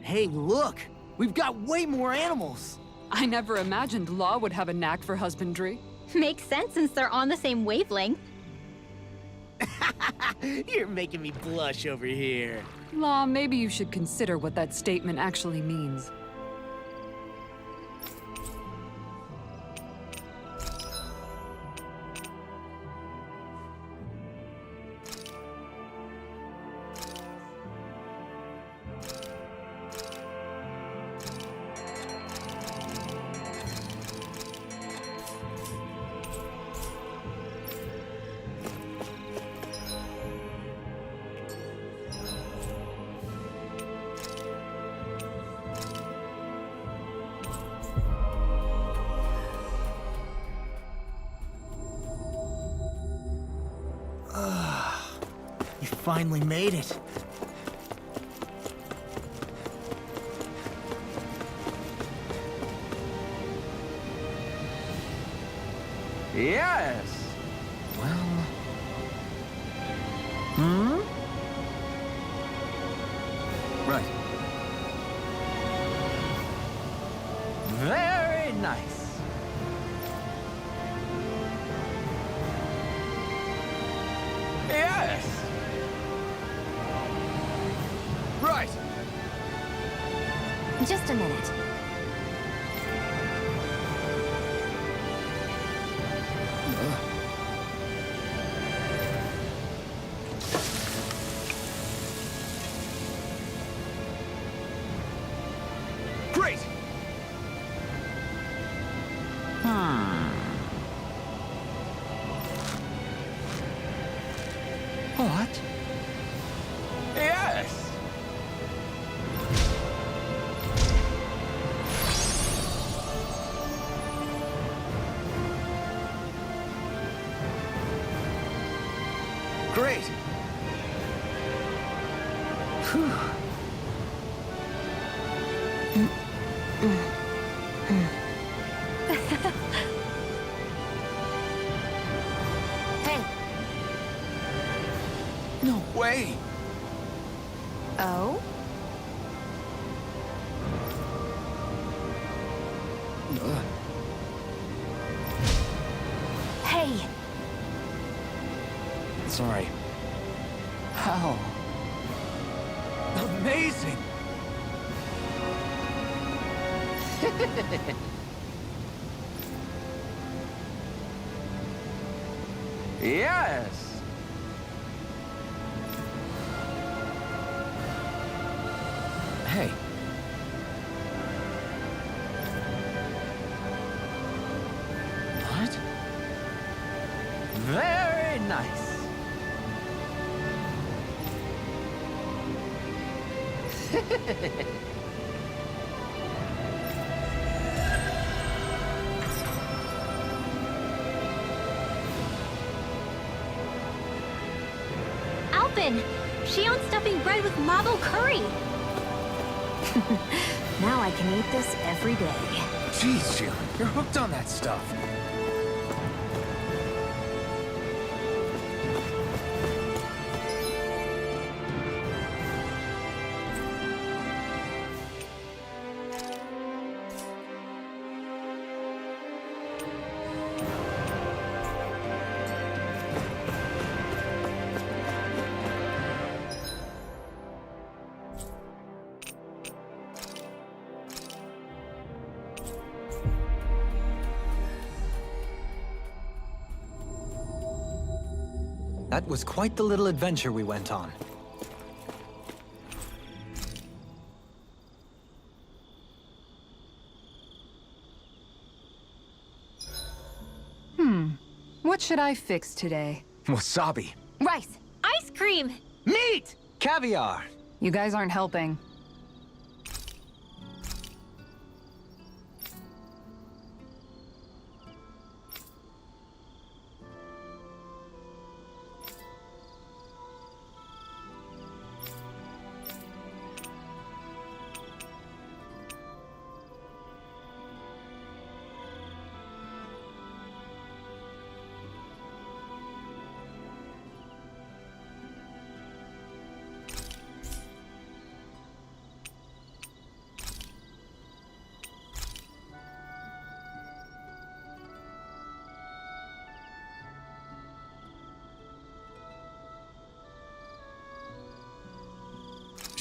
Hey, look! We've got way more animals! I never imagined Law would have a knack for husbandry. Makes sense since they're on the same wavelength. You're making me blush over here. Law, maybe you should consider what that statement actually means. You finally made it. Yes! Well... Right. Very nice. Yes! Right! Just a minute. Great! What? Yes! Great! Whew. Hey. No way! Oh? Hey. Sorry. How? Amazing! Yes! Hey. What? Very nice. Alvin! She owns stuffing bread with marble curry! Now I can eat this every day. Jeez, Jill, you're hooked on that stuff. That was quite the little adventure we went on. What should I fix today? Wasabi. Rice! Ice cream! Meat! Caviar! You guys aren't helping.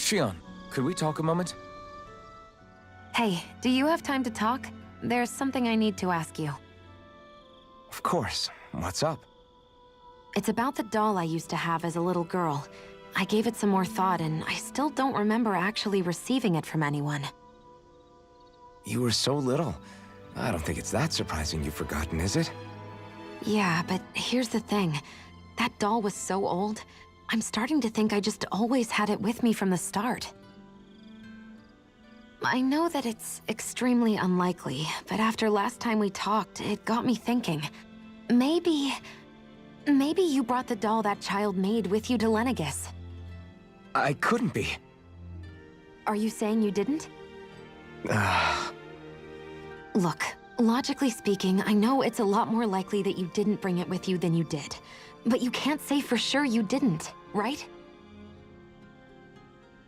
Shion, could we talk a moment? Hey, do you have time to talk? There's something I need to ask you. Of course. What's up? It's about the doll I used to have as a little girl. I gave it some more thought, and I still don't remember actually receiving it from anyone. You were so little. I don't think it's that surprising you've forgotten, is it? Yeah, but here's the thing. That doll was so old, I'm starting to think I just always had it with me from the start. I know that it's extremely unlikely, but after last time we talked, it got me thinking. Maybe you brought the doll that child made with you to Lenegis. I couldn't be. Are you saying you didn't? Look, logically speaking, I know it's a lot more likely that you didn't bring it with you than you did. But you can't say for sure you didn't, right?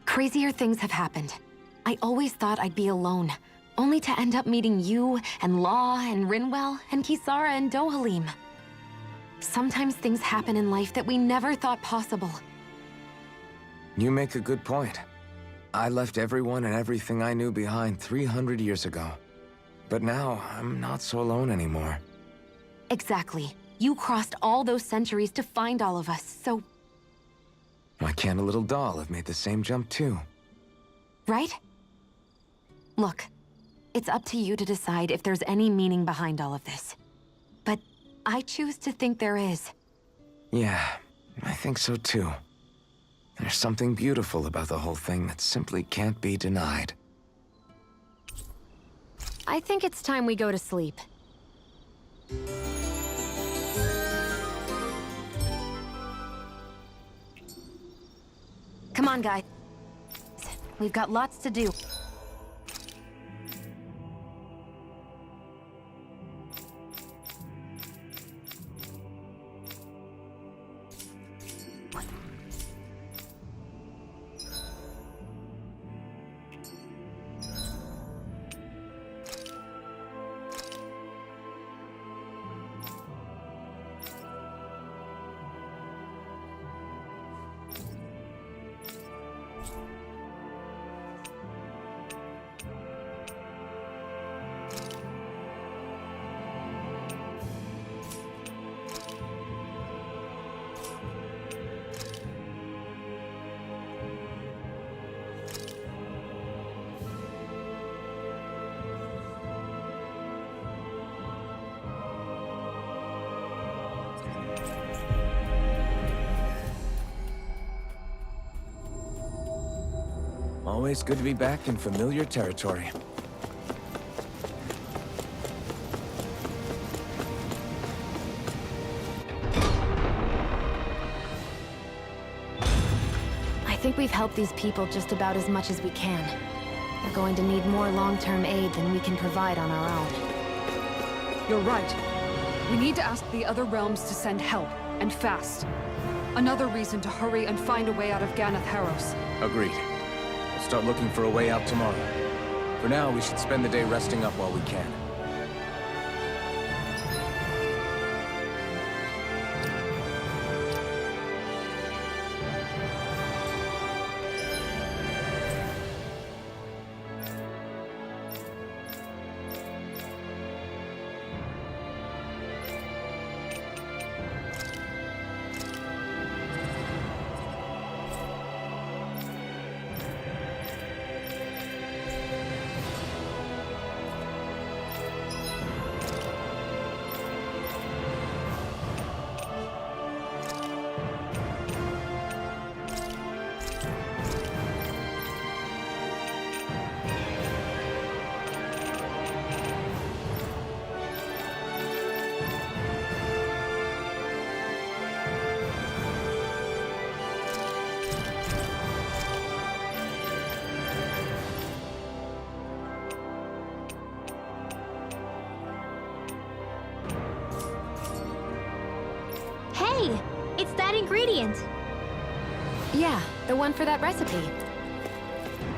Crazier things have happened. I always thought I'd be alone, only to end up meeting you, and Law, and Rinwell, and Kisara, and Dohalim. Sometimes things happen in life that we never thought possible. You make a good point. I left everyone and everything I knew behind 300 years ago. But now, I'm not so alone anymore. Exactly. You crossed all those centuries to find all of us, so... Why can't a little doll have made the same jump too? Right? Look, it's up to you to decide if there's any meaning behind all of this. But I choose to think there is. Yeah, I think so too. There's something beautiful about the whole thing that simply can't be denied. I think it's time we go to sleep. Come on, guys. We've got lots to do. Always good to be back in familiar territory. I think we've helped these people just about as much as we can. They're going to need more long-term aid than we can provide on our own. You're right. We need to ask the other realms to send help, and fast. Another reason to hurry and find a way out of Ganath Harros. Agreed. We'll start looking for a way out tomorrow. For now, we should spend the day resting up while we can. Hey, it's that ingredient. Yeah, the one for that recipe.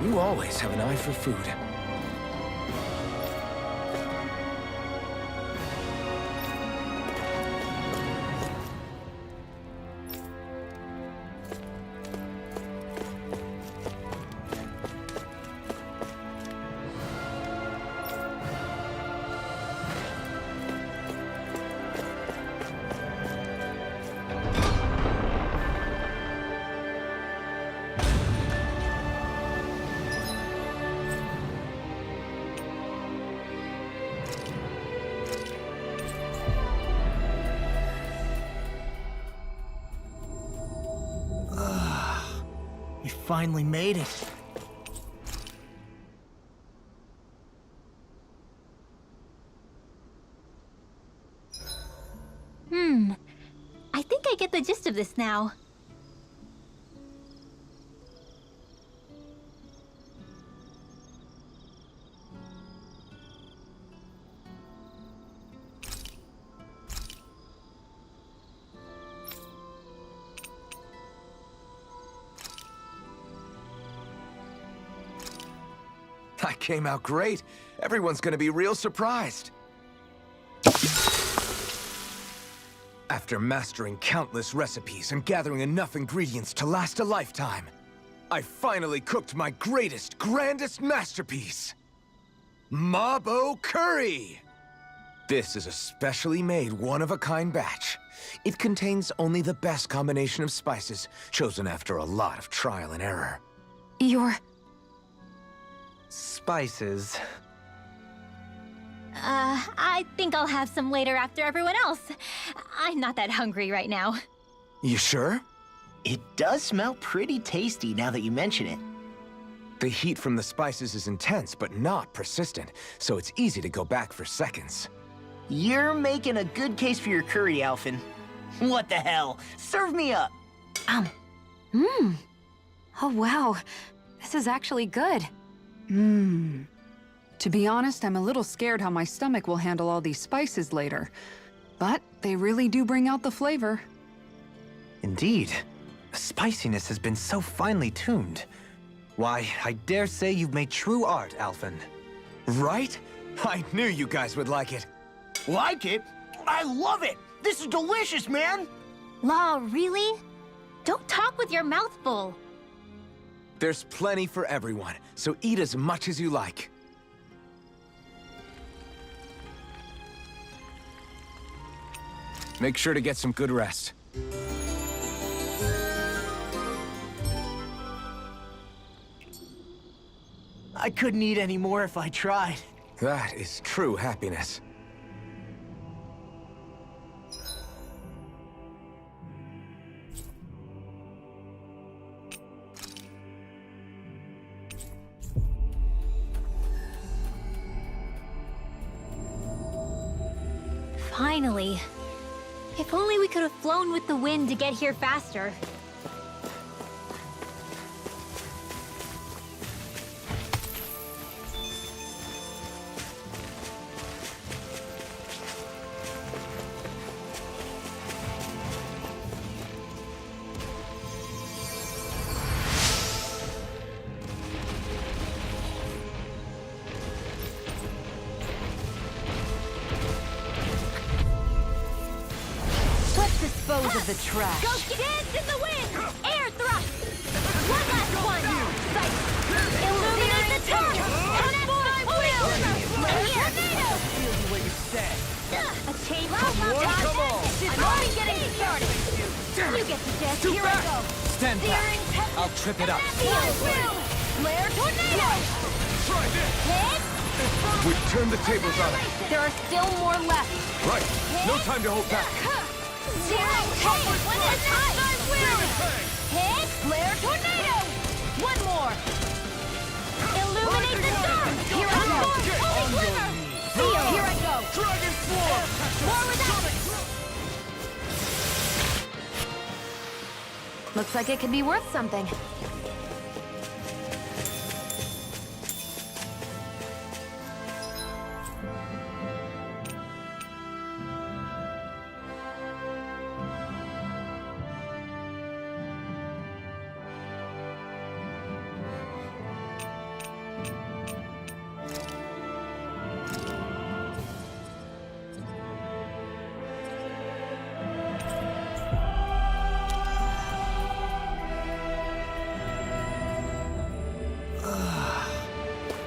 You always have an eye for food. finally made it. I think I get the gist of this now. I came out great. Everyone's gonna be real surprised. After mastering countless recipes and gathering enough ingredients to last a lifetime, I finally cooked my greatest, grandest masterpiece. Mabo Curry! This is a specially made, one-of-a-kind batch. It contains only the best combination of spices, chosen after a lot of trial and error. You're... Spices. I think I'll have some later after everyone else. I'm not that hungry right now. You sure? It does smell pretty tasty now that you mention it. The heat from the spices is intense, but not persistent, so it's easy to go back for seconds. You're making a good case for your curry, Alphen. What the hell? Serve me up! Oh wow. This is actually good. To be honest, I'm a little scared how my stomach will handle all these spices later. But they really do bring out the flavor. Indeed. The spiciness has been so finely tuned. Why, I dare say you've made true art, Alphen. Right? I knew you guys would like it. Like it? I love it! This is delicious, man! Law, really? Don't talk with your mouth full. There's plenty for everyone, so eat as much as you like. Make sure to get some good rest. I couldn't eat any more if I tried. That is true happiness. Finally. If only we could have flown with the wind to get here faster. Dispose of the trash. Go dance in the wind! Air thrust! One last one! Sight! Illuminate the tongue! Transform will! Here! Feel the way you said. A chain I'm already getting started! You get the death. Here I go! Stand back. I'll trip it up. Flare tornado! Try this! Hit! We've turned the tables on it. There are still more left. Right. No time to hold back. Zero chain! One more time! Hit! Flare tornado! One more! Illuminate the sun! Here I go! Holy glimmer! Seal! Here I go! Dragon Swarm! More without it! Looks like it could be worth something.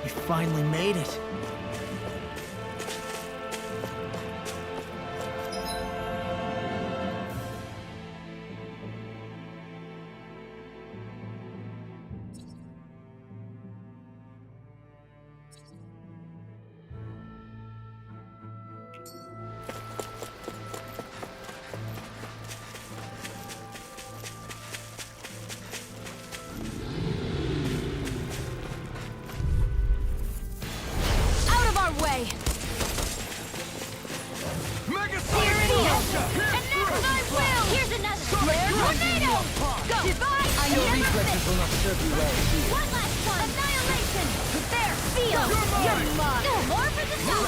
You finally made it. I will! Here's another! Flare tornado! Go! Divide! Your reflexes will not serve you well. One last one! Annihilation! There! Feel! You're mine! No more for the top!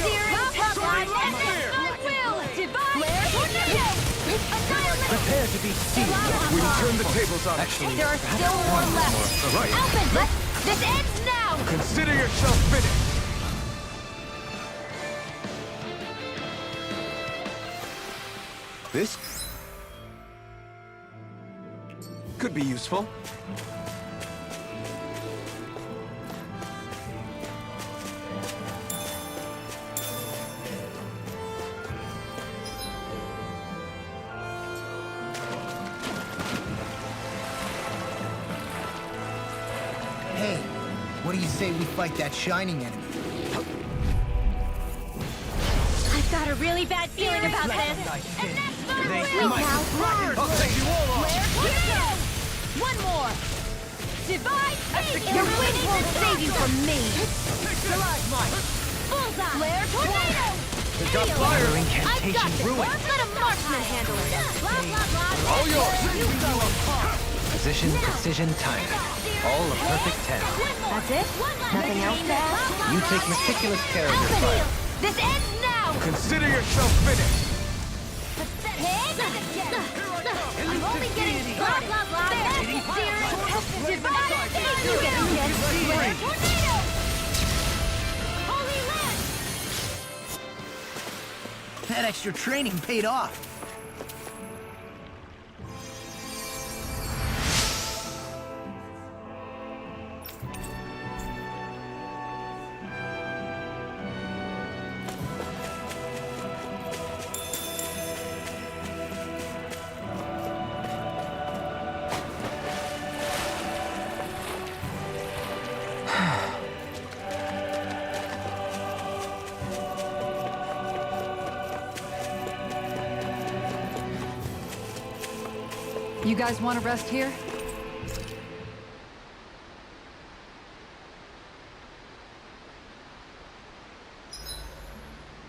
Searing Teflon! I will! Divide! Flare tornado! Annihilation! Prepare to be seized. We can turn the tables on. Actually, There are still more left! Right. Alphen! This ends now! Consider yourself finished. This could be useful. Hey, what do you say we fight that shining enemy? I've got a really bad feeling about this! And that's my will! I'll take you all on. Flare tornado! One more! Divide! Your wings won't save you from me! Bullseye! Flare tornado! They've got fire. I've got this! Let a marksman handle it! Blah, blah, blah! All yours. You go apart! Precision, precision, timing. All a perfect 10. That's it? Nothing else to add? You take meticulous care of your fire. This ends now! Consider yourself finished. I'm only getting blah blah blah. Divide! You get a chance. Flare tornado! Holy land! That extra training paid off. You guys want to rest here?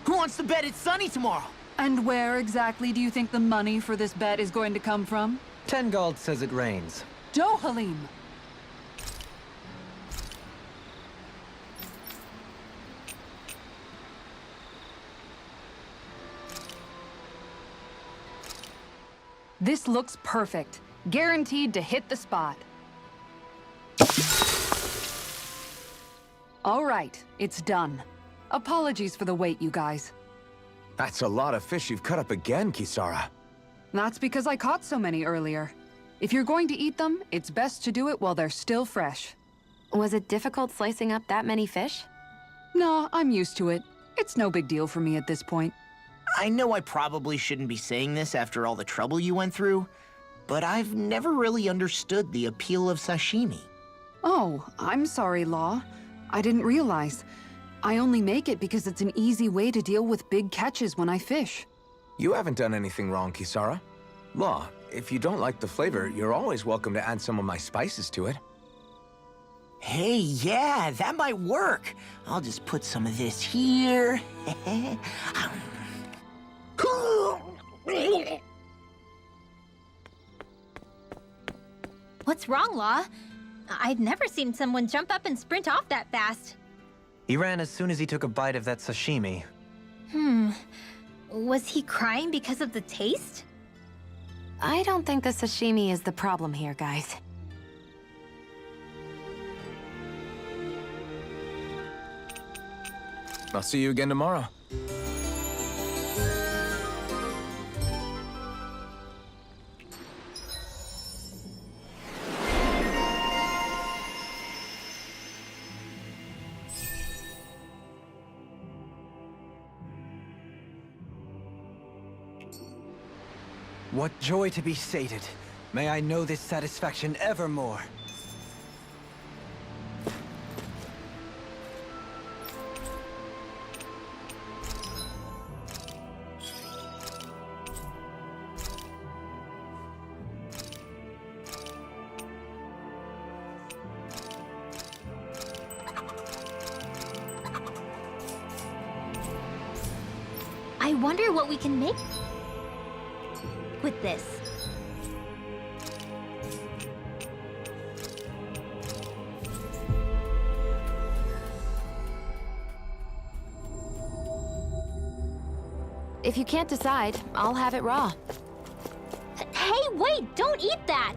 Who wants to bet it's sunny tomorrow? And where exactly do you think the money for this bet is going to come from? Tengald says it rains. Dohalim! This looks perfect. Guaranteed to hit the spot. All right, it's done. Apologies for the wait, you guys. That's a lot of fish you've cut up again, Kisara. That's because I caught so many earlier. If you're going to eat them, it's best to do it while they're still fresh. Was it difficult slicing up that many fish? No, I'm used to it. It's no big deal for me at this point. I know I probably shouldn't be saying this after all the trouble you went through, but I've never really understood the appeal of sashimi. Oh, I'm sorry, Law. I didn't realize. I only make it because it's an easy way to deal with big catches when I fish. You haven't done anything wrong, Kisara. Law, if you don't like the flavor, you're always welcome to add some of my spices to it. Hey, yeah, that might work. I'll just put some of this here. What's wrong, Law? I've never seen someone jump up and sprint off that fast. He ran as soon as he took a bite of that sashimi. Was he crying because of the taste? I don't think the sashimi is the problem here, guys. I'll see you again tomorrow. What joy to be sated. May I know this satisfaction evermore. I wonder what we can make. with this. If you can't decide, I'll have it raw. Hey, wait! Don't eat that!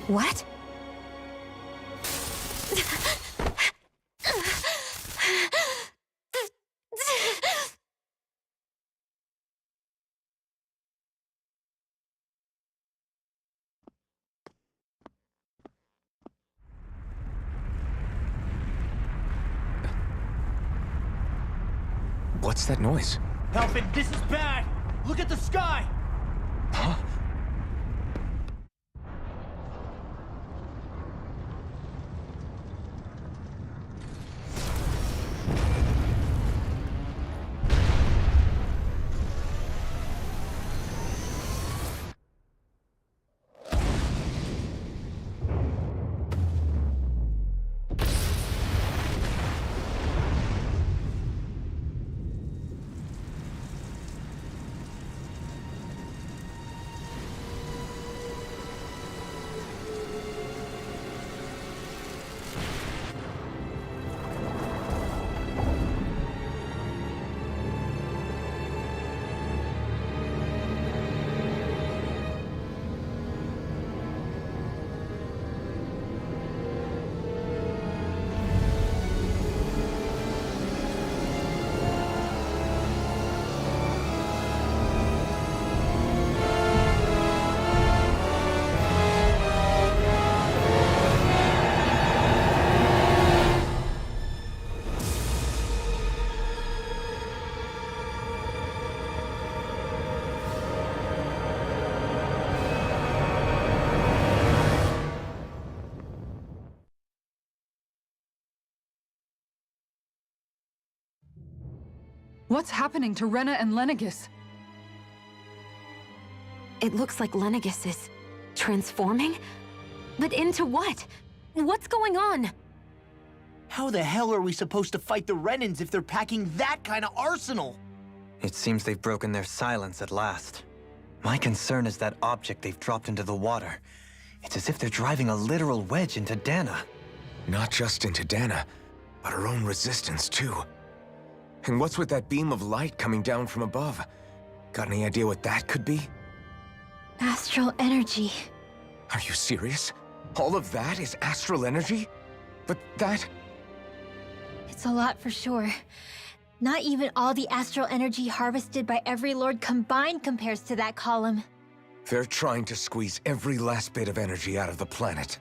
What? What's that noise? Alfred, this is bad! Look at the sky! Huh? What's happening to Rena and Lenegis? It looks like Lenegis is transforming? But into what? What's going on? How the hell are we supposed to fight the Renans if they're packing that kind of arsenal? It seems they've broken their silence at last. My concern is that object they've dropped into the water. It's as if they're driving a literal wedge into Dana. Not just into Dana, but her own resistance, too. And what's with that beam of light coming down from above? Got any idea what that could be? Astral energy. Are you serious? All of that is astral energy? But that... It's a lot for sure. Not even all the astral energy harvested by every lord combined compares to that column. They're trying to squeeze every last bit of energy out of the planet.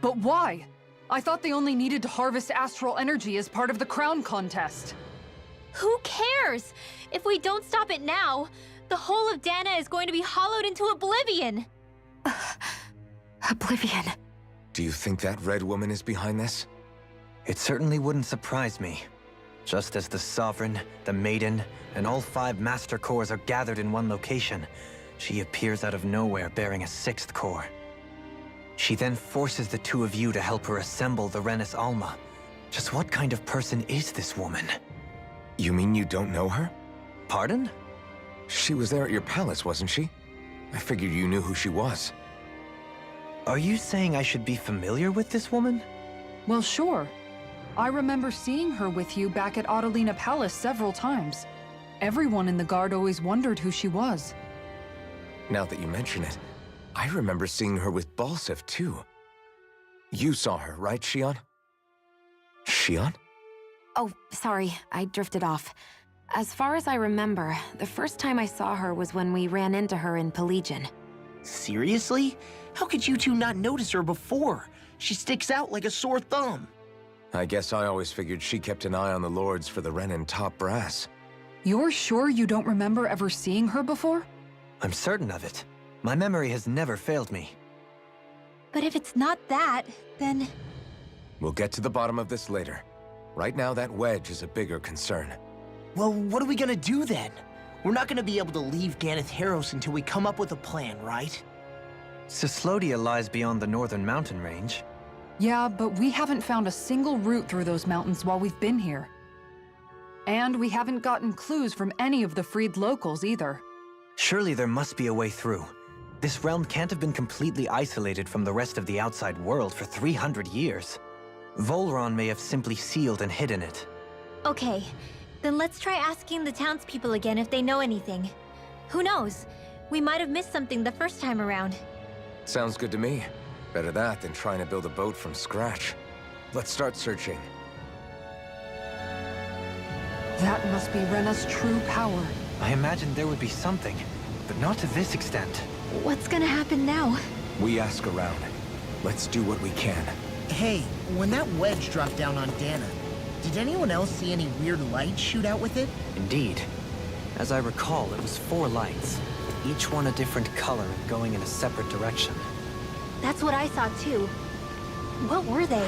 But why? I thought they only needed to harvest astral energy as part of the crown contest. Who cares? If we don't stop it now, the whole of Dana is going to be hollowed into oblivion. Oblivion. Do you think that red woman is behind this? It certainly wouldn't surprise me. Just as the Sovereign, the Maiden, and all 5 Master Cores are gathered in one location, she appears out of nowhere bearing a 6th core. She then forces the 2 of you to help her assemble the Renis Alma. Just what kind of person is this woman? You mean you don't know her? Pardon? She was there at your palace, wasn't she? I figured you knew who she was. Are you saying I should be familiar with this woman? Well, sure. I remember seeing her with you back at Adelina Palace several times. Everyone in the guard always wondered who she was. Now that you mention it, I remember seeing her with Balsif, too. You saw her, right, Xion? Xion? Oh, sorry, I drifted off. As far as I remember, the first time I saw her was when we ran into her in Pelagian. Seriously? How could you two not notice her before? She sticks out like a sore thumb. I guess I always figured she kept an eye on the lords for the Renan top brass. You're sure you don't remember ever seeing her before? I'm certain of it. My memory has never failed me. But if it's not that, then... We'll get to the bottom of this later. Right now, that wedge is a bigger concern. Well, what are we gonna do then? We're not gonna be able to leave Ganeth Haros until we come up with a plan, right? Cislodia lies beyond the northern mountain range. Yeah, but we haven't found a single route through those mountains while we've been here. And we haven't gotten clues from any of the freed locals either. Surely there must be a way through. This realm can't have been completely isolated from the rest of the outside world for 300 years. Volron may have simply sealed and hidden it. Okay, then let's try asking the townspeople again if they know anything. Who knows? We might have missed something the first time around. Sounds good to me. Better that than trying to build a boat from scratch. Let's start searching. That must be Rena's true power. I imagined there would be something, but not to this extent. What's gonna happen now? We ask around. Let's do what we can. Hey, when that wedge dropped down on Dana, did anyone else see any weird lights shoot out with it? Indeed. As I recall, it was 4 lights, each one a different color and going in a separate direction. That's what I saw too. What were they?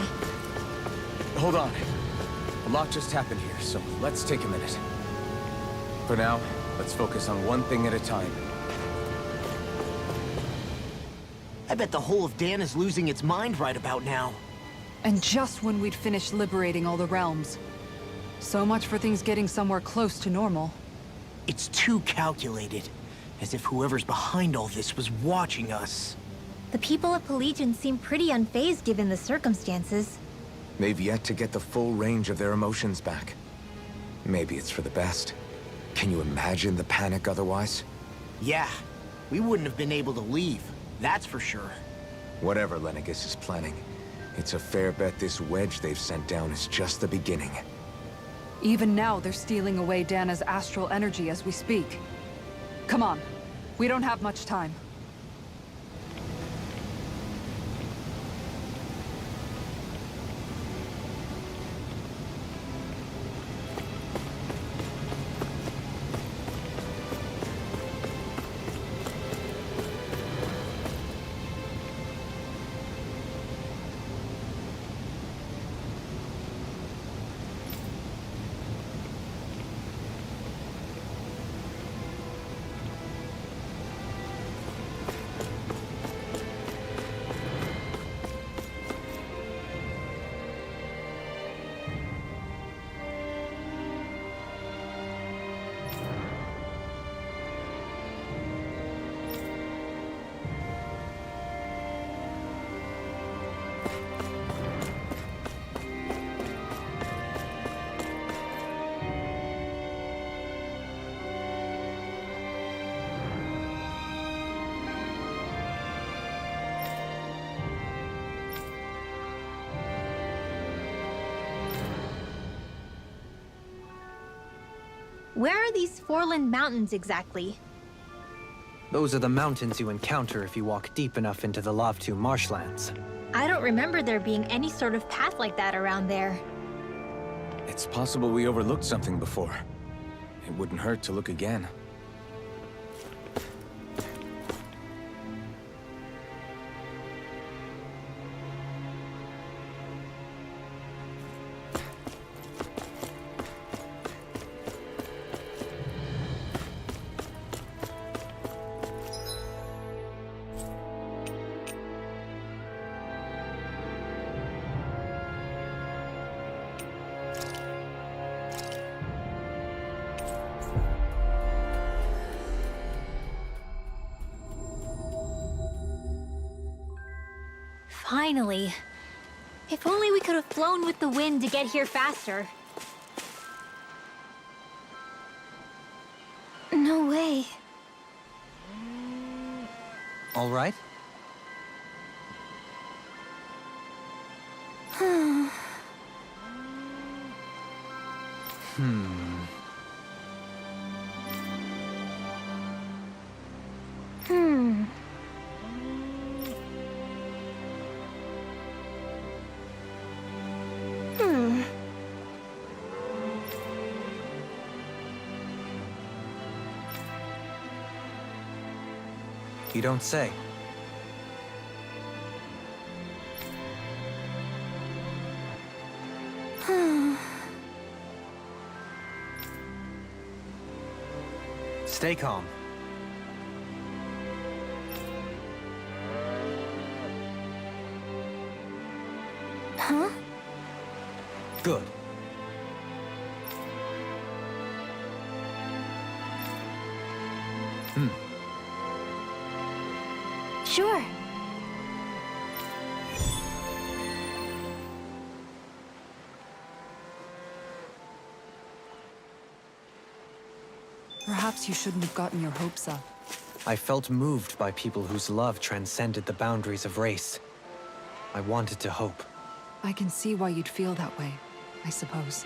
Hold on. A lot just happened here, so let's take a minute. For now, let's focus on one thing at a time. I bet the whole of Dan is losing its mind right about now. And just when we'd finished liberating all the realms. So much for things getting somewhere close to normal. It's too calculated. As if whoever's behind all this was watching us. The people of Pelegion seem pretty unfazed given the circumstances. They've yet to get the full range of their emotions back. Maybe it's for the best. Can you imagine the panic otherwise? Yeah, we wouldn't have been able to leave, that's for sure. Whatever Lenegis is planning, it's a fair bet this wedge they've sent down is just the beginning. Even now, they're stealing away Dana's astral energy as we speak. Come on, we don't have much time. Where are these Foreland Mountains exactly? Those are the mountains you encounter if you walk deep enough into the Lavtu marshlands. I don't remember there being any sort of path like that around there. It's possible we overlooked something before. It wouldn't hurt to look again. Finally. If only we could have flown with the wind to get here faster. No way. All right? You don't say. Stay calm. Huh? Good. Sure. Perhaps you shouldn't have gotten your hopes up. I felt moved by people whose love transcended the boundaries of race. I wanted to hope. I can see why you'd feel that way, I suppose.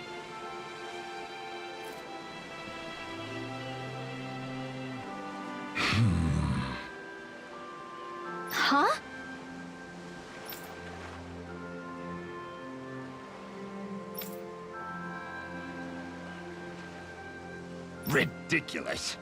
Huh? Ridiculous.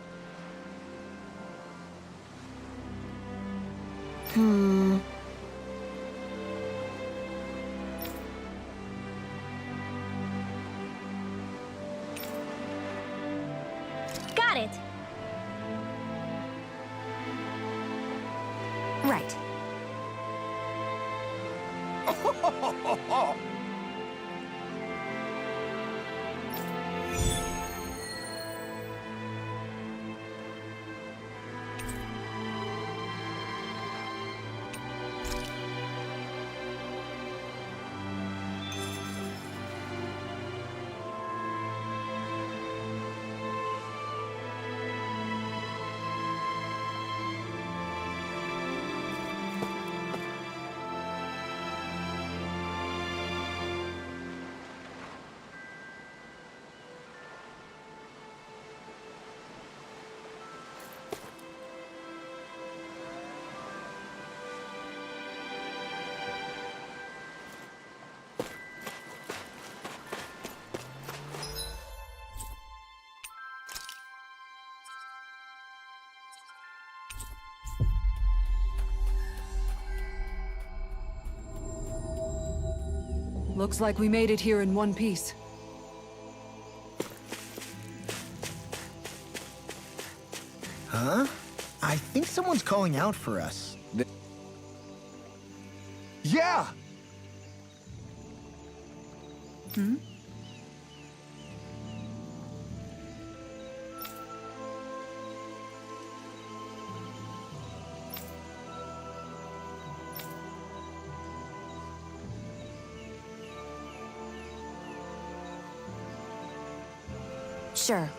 Got it. Right. Looks like we made it here in one piece. Huh? I think someone's calling out for us. Yeah! Sure.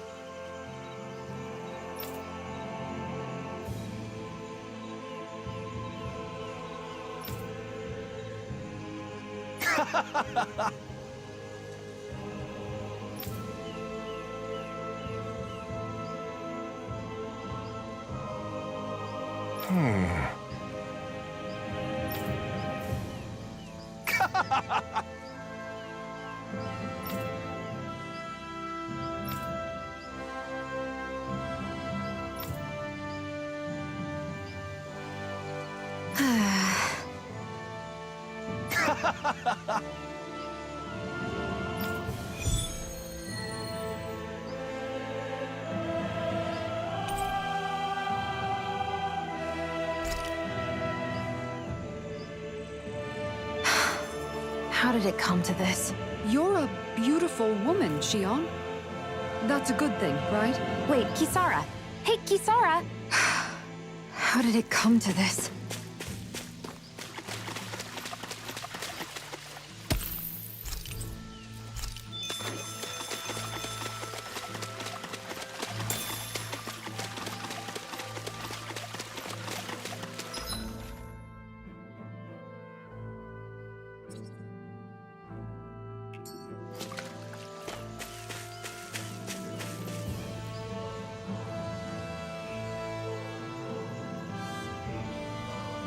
How did it come to this? You're a beautiful woman, Shion. That's a good thing, right? Wait, Kisara. Hey, Kisara! How did it come to this?